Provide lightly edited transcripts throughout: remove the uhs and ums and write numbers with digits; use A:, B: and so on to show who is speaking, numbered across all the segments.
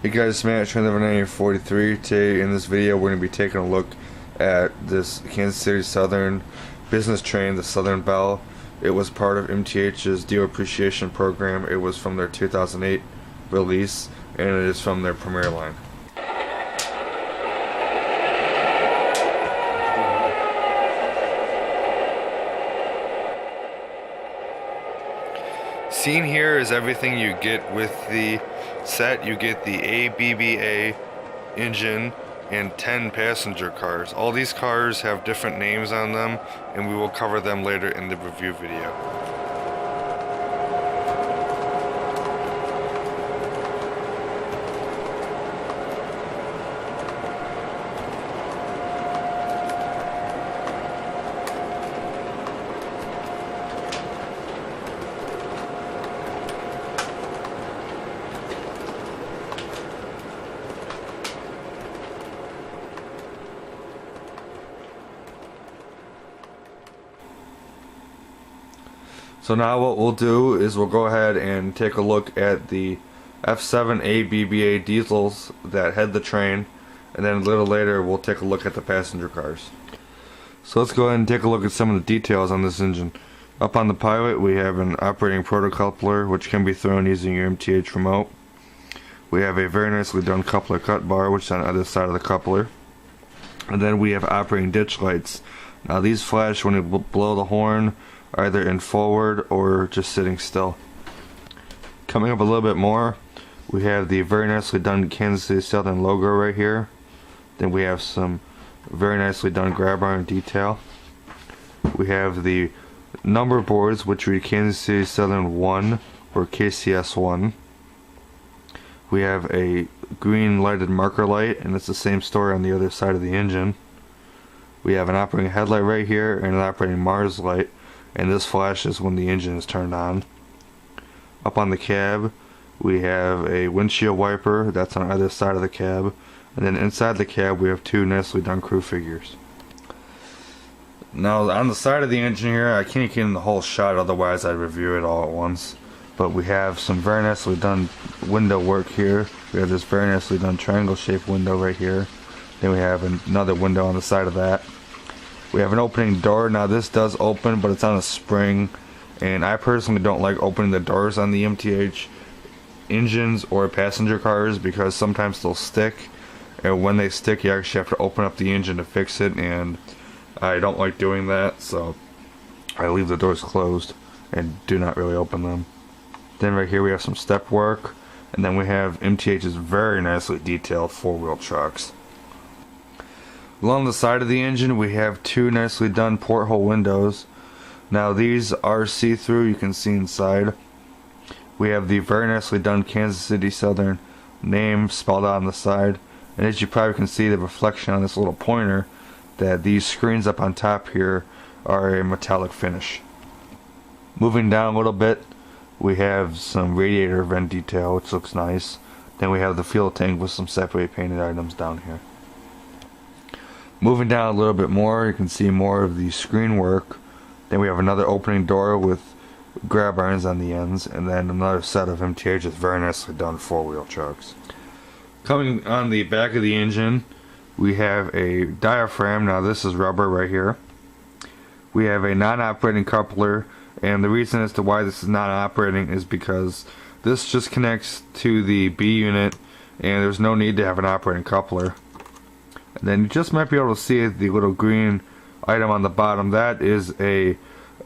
A: Hey guys, Matt, Trend 43. Today in this video we're going to be taking a look at this Kansas City Southern business train, the Southern Belle. It was part of MTH's Dealer Appreciation Program. It was from their 2008 release, and it is from their Premier line. Seen here is everything you get with the set. You get the ABBA engine and 10 passenger cars. All these cars have different names on them, and we will cover them later in the review video. So now what we'll do is we'll go ahead and take a look at the F-7 ABBA diesels that head the train, and then a little later we'll take a look at the passenger cars. So let's go ahead and take a look at some of the details on this engine. Up on the pilot we have an operating protocoupler which can be thrown using your MTH remote. We have a very nicely done coupler cut bar which is on the other side of the coupler. And then we have operating ditch lights. Now these flash when you blow the horn, either in forward or just sitting still. Coming up a little bit more, we have the very nicely done Kansas City Southern logo right here. Then we have some very nicely done grab iron detail. We have the number boards which read Kansas City Southern 1 or KCS 1. We have a green lighted marker light, and it's the same story on the other side of the engine. We have an operating headlight right here and an operating Mars light, and this flashes when the engine is turned on. Up on the cab we have a windshield wiper that's on either side of the cab, and then inside the cab we have two nicely done crew figures. Now on the side of the engine here, I can't get in the whole shot, otherwise I'd review it all at once, but we have some very nicely done window work here. We have this very nicely done triangle shaped window right here. Then we have another window on the side of that. We have an opening door. Now this does open, but it's on a spring, and I personally don't like opening the doors on the MTH engines or passenger cars because sometimes they'll stick, and when they stick you actually have to open up the engine to fix it, and I don't like doing that, so I leave the doors closed and do not really open them. Then right here we have some step work, and then we have MTH's very nicely detailed four-wheel trucks. Along the side of the engine we have two nicely done porthole windows. Now these are see-through, you can see inside. We have the very nicely done Kansas City Southern name spelled out on the side, and as you probably can see the reflection on this little pointer, that these screens up on top here are a metallic finish. Moving down a little bit we have some radiator vent detail which looks nice. Then we have the fuel tank with some separately painted items down here. Moving down a little bit more, you can see more of the screen work. Then we have another opening door with grab irons on the ends, and then another set of MTH's very nicely done four-wheel trucks. Coming on the back of the engine, we have a diaphragm. Now this is rubber right here. We have a non-operating coupler, and the reason as to why this is not operating is because this just connects to the B unit, and there's no need to have an operating coupler. And then you just might be able to see the little green item on the bottom. That is a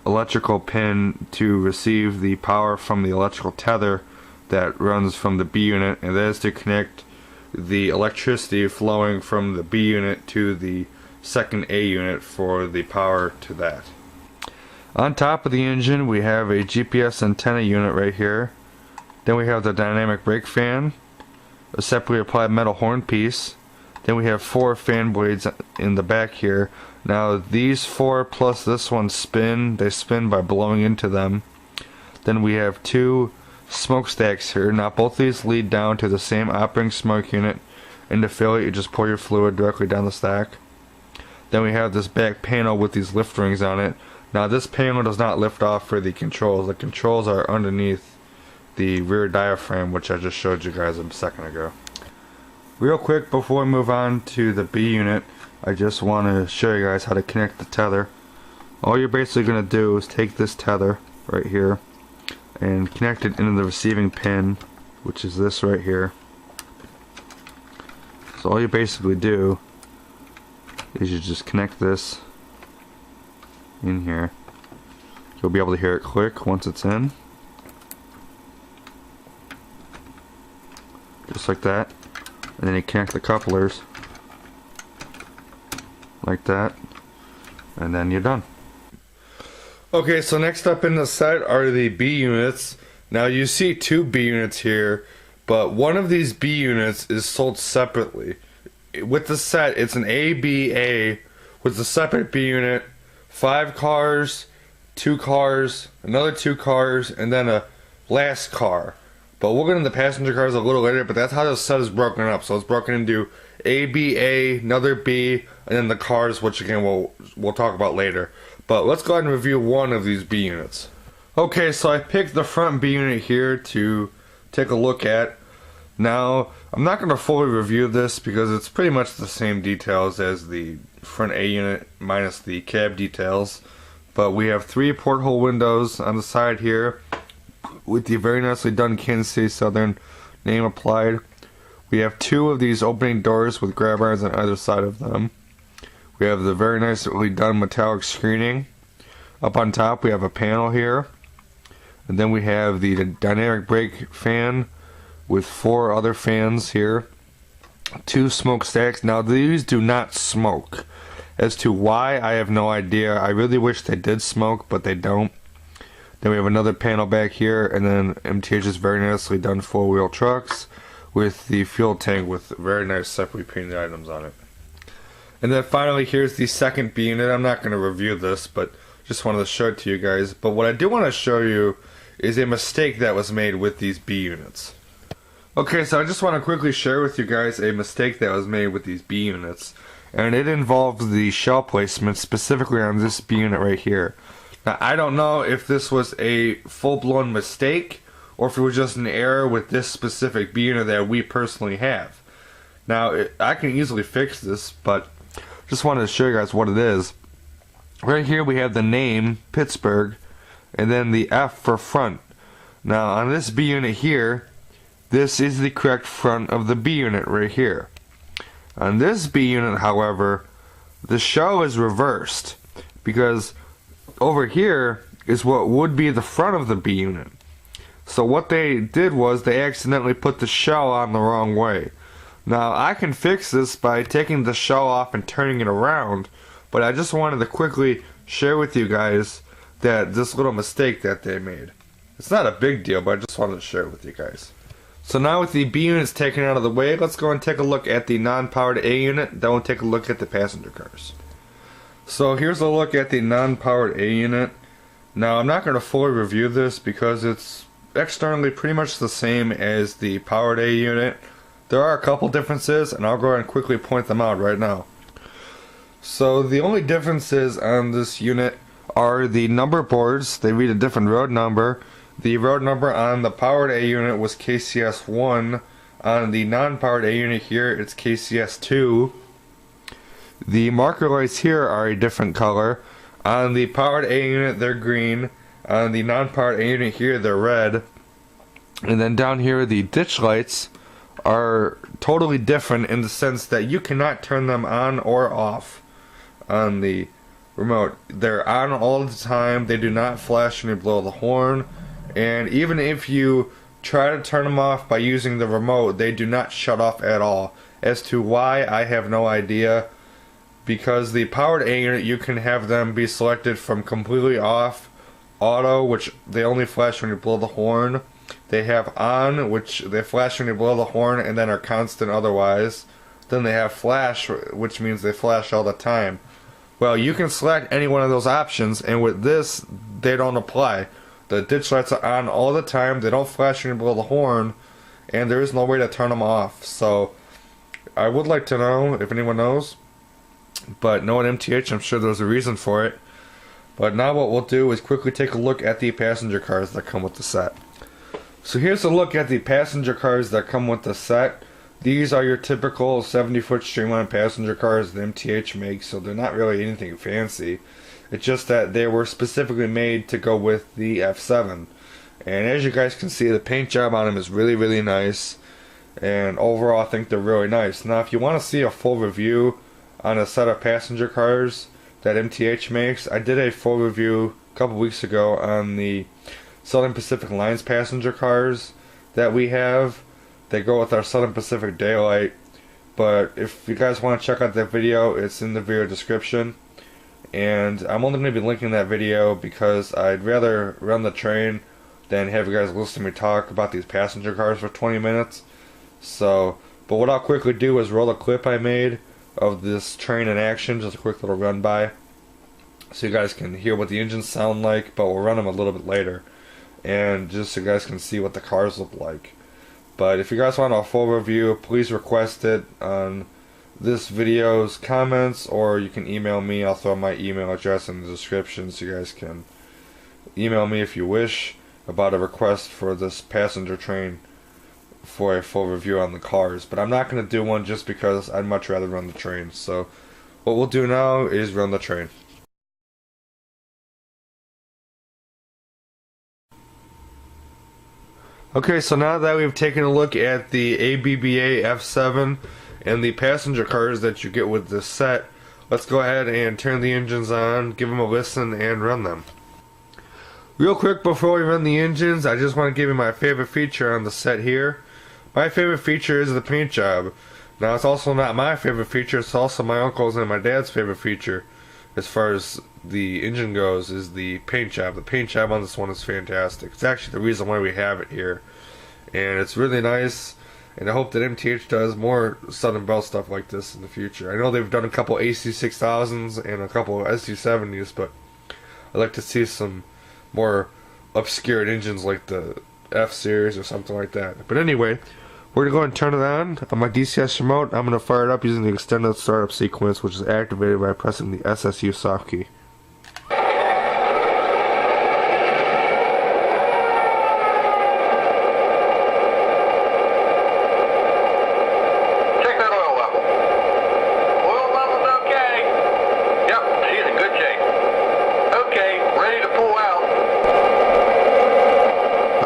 A: electrical pin to receive the power from the electrical tether that runs from the B unit, and that is to connect the electricity flowing from the B unit to the second A unit for the power to that. On top of the engine we have a GPS antenna unit right here. Then we have the dynamic brake fan, a separately applied metal horn piece. Then we have four fan blades in the back here. Now these four plus this one spin. They spin by blowing into them. Then we have two smokestacks here. Now both these lead down to the same operating smoke unit. And to fill it you just pour your fluid directly down the stack. Then we have this back panel with these lift rings on it. Now this panel does not lift off for the controls. The controls are underneath the rear diaphragm, which I just showed you guys a second ago. Real quick before we move on to the B unit, I just want to show you guys how to connect the tether. All you're basically going to do is take this tether right here and connect it into the receiving pin, which is this right here. So all you basically do is you just connect this in here. You'll be able to hear it click once it's in. Just like that. And then you connect the couplers like that, and then you're done. Okay, so next up in the set are the B units. Now you see two B units here, but one of these B units is sold separately. With the set, it's an ABA with a separate B unit, 5 cars, 2 cars, another 2 cars, and then a last car. But we'll get into the passenger cars a little later, but that's how the set is broken up. So it's broken into ABA, another B, and then the cars, which again we'll talk about later. But let's go ahead and review one of these B units. Okay, so I picked the front B unit here to take a look at. Now, I'm not going to fully review this because it's pretty much the same details as the front A unit minus the cab details. But we have 3 porthole windows on the side here, with the very nicely done Kansas City Southern name applied. We have 2 of these opening doors with grab irons on either side of them. We have the very nicely done metallic screening. Up on top we have a panel here. And then we have the dynamic brake fan with 4 other fans here. 2 smokestacks. Now these do not smoke. As to why, I have no idea. I really wish they did smoke, but they don't. Then we have another panel back here, and then MTH's very nicely done 4-wheel trucks with the fuel tank with very nice separately painted items on it. And then finally, here's the second B unit. I'm not going to review this, but just wanted to show it to you guys. But what I do want to show you is a mistake that was made with these B units. Okay, so I just want to quickly share with you guys a mistake that was made with these B units. And it involves the shell placement, specifically on this B unit right here. Now, I don't know if this was a full-blown mistake or if it was just an error with this specific B unit that we personally have. Now, I can easily fix this, but just wanted to show you guys what it is. Right here we have the name, Pittsburgh, and then the F for front. Now, on this B unit here, this is the correct front of the B unit right here. On this B unit, however, the shell is reversed because over here is what would be the front of the B unit. So what they did was they accidentally put the shell on the wrong way. Now I can fix this by taking the shell off and turning it around, but I just wanted to quickly share with you guys that this little mistake that they made. It's not a big deal, but I just wanted to share it with you guys. So now with the B units taken out of the way, let's go and take a look at the non-powered A unit, then we'll take a look at the passenger cars. So here's a look at the non-powered A unit. Now I'm not going to fully review this because it's externally pretty much the same as the powered A unit. There are a couple differences and I'll go ahead and quickly point them out right now. So the only differences on this unit are the number boards. They read a different road number. The road number on the powered A unit was KCS 1. On the non-powered A unit here it's KCS 2. The marker lights here are a different color. On the powered A unit they're green. On the non-powered A unit here they're red. And then down here the ditch lights are totally different in the sense that you cannot turn them on or off on the remote. They're on all the time. They do not flash when you blow the horn. And even if you try to turn them off by using the remote, they do not shut off at all. As to why, I have no idea. Because the powered A unit, you can have them be selected from completely off, auto, which they only flash when you blow the horn. They have on, which they flash when you blow the horn and then are constant otherwise. Then they have flash, which means they flash all the time. Well, you can select any one of those options, and with this, they don't apply. The ditch lights are on all the time, they don't flash when you blow the horn, and there is no way to turn them off. So, I would like to know if anyone knows, but knowing MTH, I'm sure there's a reason for it. But now what we'll do is quickly take a look at the passenger cars that come with the set. So here's a look at the passenger cars that come with the set. These are your typical 70-foot streamlined passenger cars that MTH makes, so they're not really anything fancy. It's just that they were specifically made to go with the F-7. And as you guys can see, the paint job on them is really, really nice. And overall, I think they're really nice. Now, if you want to see a full review on a set of passenger cars that MTH makes, I did a full review a couple weeks ago on the Southern Pacific Lines passenger cars that we have. They go with our Southern Pacific Daylight. But if you guys want to check out that video, it's in the video description. And I'm only going to be linking that video because I'd rather run the train than have you guys listen to me talk about these passenger cars for 20 minutes. So, but what I'll quickly do is roll a clip I made of this train in action, just a quick little run by, so you guys can hear what the engines sound like, but we'll run them a little bit later, and just so you guys can see what the cars look like. But if you guys want a full review, please request it on this video's comments, or you can email me. I'll throw my email address in the description so you guys can email me if you wish about a request for this passenger train for a full review on the cars. But I'm not going to do one just because I'd much rather run the train. So what we'll do now is run the train. Okay, so now that we've taken a look at the ABBA F-7 and the passenger cars that you get with this set, let's go ahead and turn the engines on, give them a listen, and run them. Real quick before we run the engines, I just want to give you my favorite feature on the set here. My favorite feature is the paint job. Now, it's also not my favorite feature, it's also my uncle's and my dad's favorite feature as far as the engine goes, is the paint job. The paint job on this one is fantastic. It's actually the reason why we have it here. And it's really nice, and I hope that MTH does more Southern Belle stuff like this in the future. I know they've done a couple AC6000s and a couple of SC70s, but I'd like to see some more obscured engines like the F series or something like that. But anyway, we're going to go ahead and turn it on my DCS remote. I'm going to fire it up using the extended startup sequence, which is activated by pressing the SSU soft key.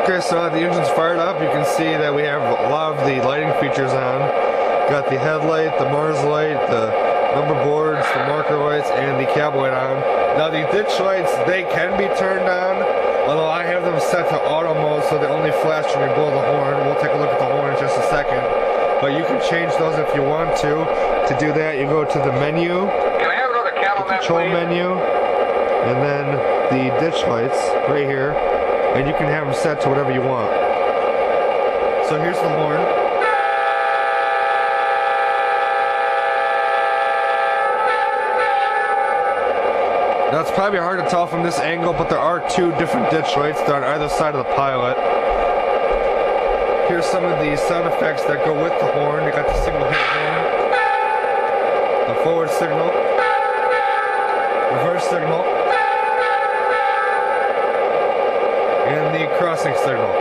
A: Okay, so the engine's fired up. You can see that we have a lot of the lighting features on. Got the headlight, the Mars light, the number boards, the marker lights, and the cab light on. Now the ditch lights, they can be turned on, although I have them set to auto mode so they only flash when you blow the horn. We'll take a look at the horn in just a second. But you can change those if you want to. To do that, you go to the menu,
B: can I have another
A: the control menu, and then the ditch lights right here. And you can have them set to whatever you want. So here's the horn. Now it's probably hard to tell from this angle, but there are two different ditch lights. They're on either side of the pilot. Here's some of the sound effects that go with the horn. You got the single hit horn, the forward signal, reverse signal, and the crossing signal.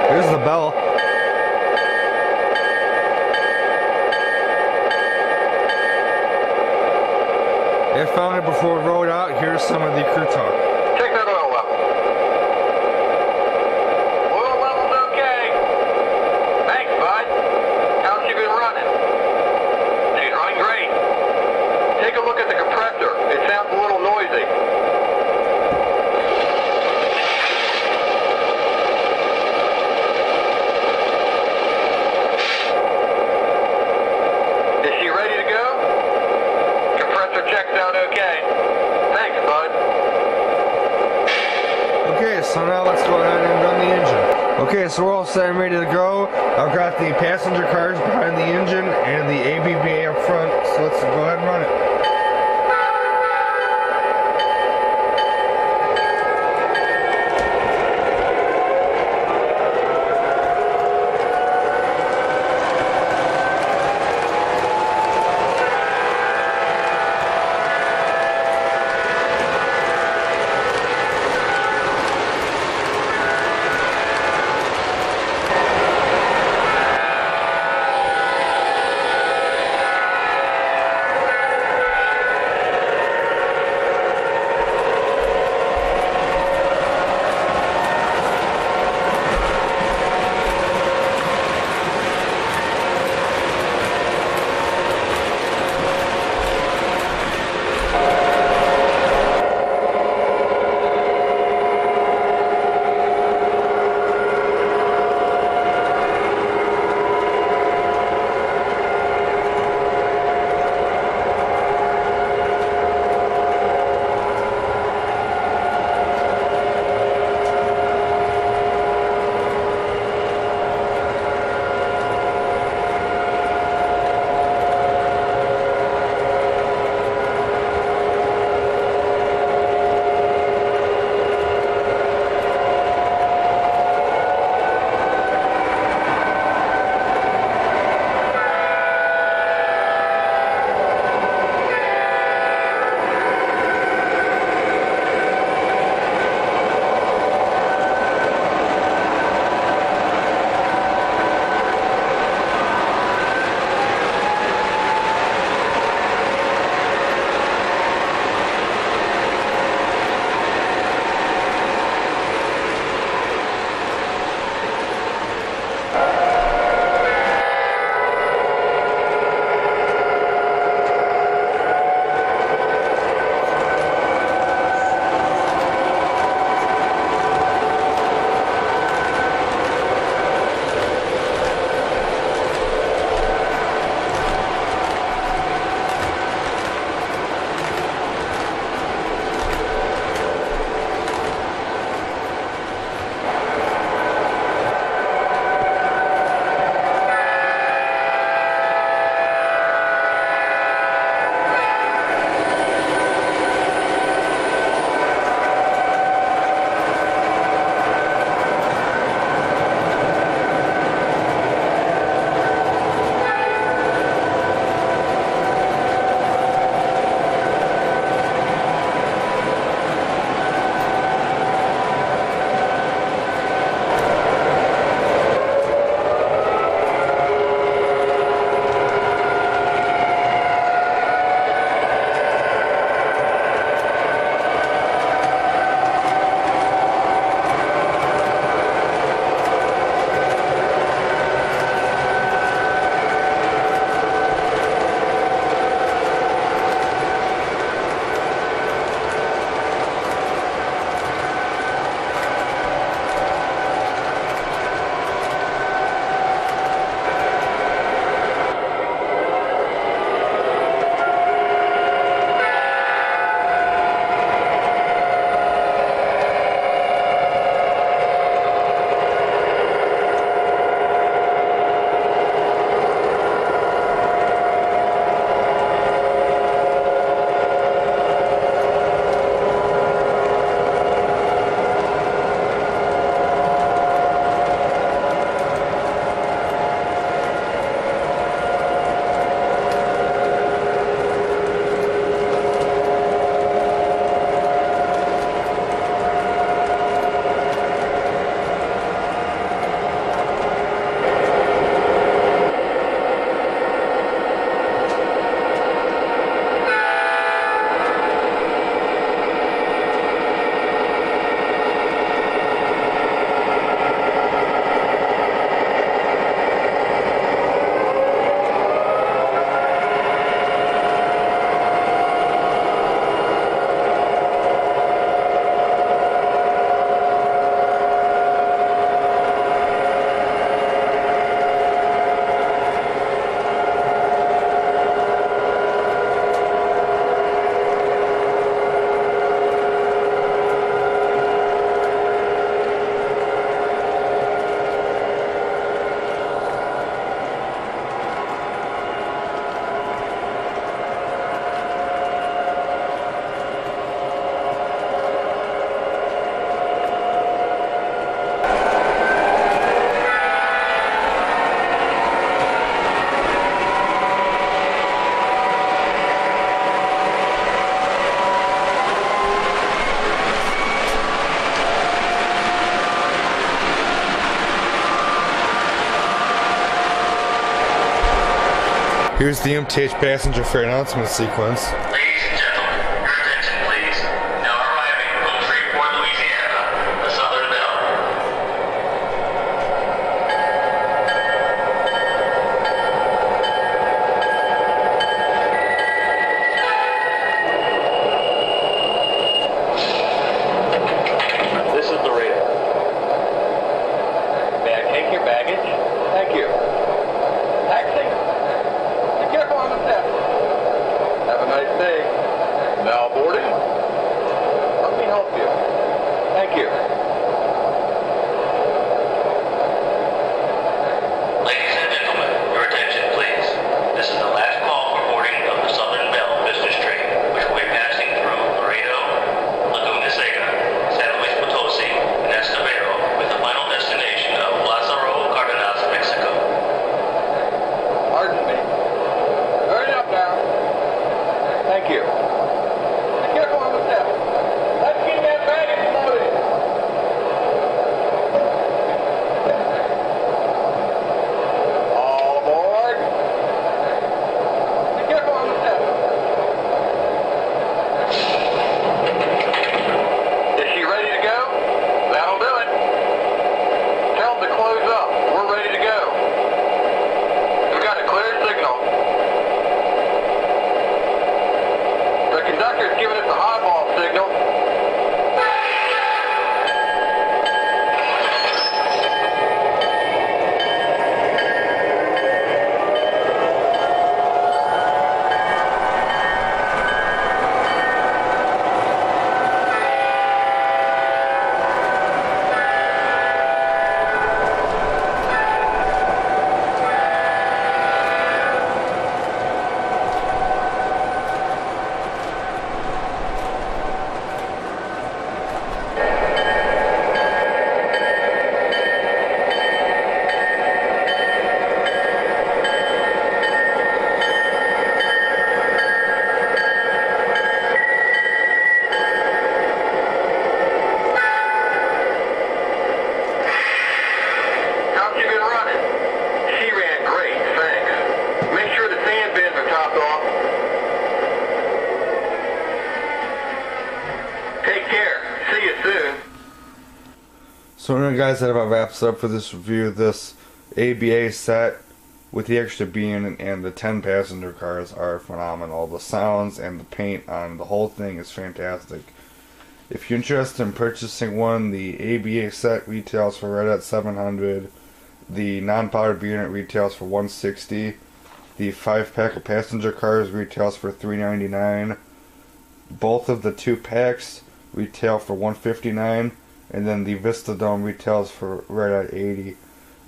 A: Here's the bell. And finally, before we roll it out, here's some of the crew talk.
B: Check that oil level. Oil level's okay. Thanks, bud. How's she been running? She's running great. Take a look at the compressor. It sounds a little noisy. Is she ready to go? Compressor checks out okay. Thanks, bud.
A: Okay, so now let's go ahead and run the engine. Okay, so we're all set and ready to go. I've got the passenger cars behind the engine and the ABBA up front, so let's go ahead and run it. Here's the MTH passenger freight announcement sequence.
B: Ladies and gentlemen, your attention please. Now arriving from Shreveport, Louisiana, the Southern Belle. This is the radar. May I take your baggage? Thank you. Taxi. Be careful on the steps. Have a nice day. Now boarding. Let me help you. Thank you. Ladies and gentlemen, your attention please. This is the last call for boarding of the Southern Belle business train, which will be passing through Laredo, Laguna Seca, San Luis Potosi, and Escobedo, with the final destination of Lázaro Cárdenas, Mexico. Pardon me. Hurry up now. Thank you. Be careful on the step. Let's get that baggage loaded. All aboard. Be careful on the step. Is she ready to go? That'll do it. Tell them to close up. We're ready to go. We've got a clear signal. The conductor's giving us a highball signal. How's she been running? She ran great, thanks. Make sure the sand bins are topped off. Take care. See you soon.
A: So anyway guys, that about wraps up for this review of this ABA set with the extra bean, and the 10 passenger cars are phenomenal. The sounds and the paint on the whole thing is fantastic. If you're interested in purchasing one, the ABA set retails for right at $700. The non-powered B unit retails for $160. The 5-pack of passenger cars retails for $399. Both of the 2 packs retail for $159, and then the Vista Dome retails for right at $80.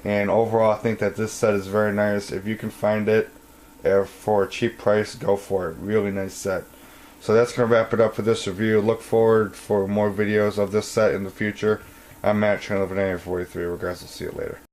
A: And overall, I think that this set is very nice. If you can find it for a cheap price, go for it. Really nice set. So that's going to wrap it up for this review. Look forward for more videos of this set in the future. I'm Matt, channel of an A43. Guys, we'll see you later.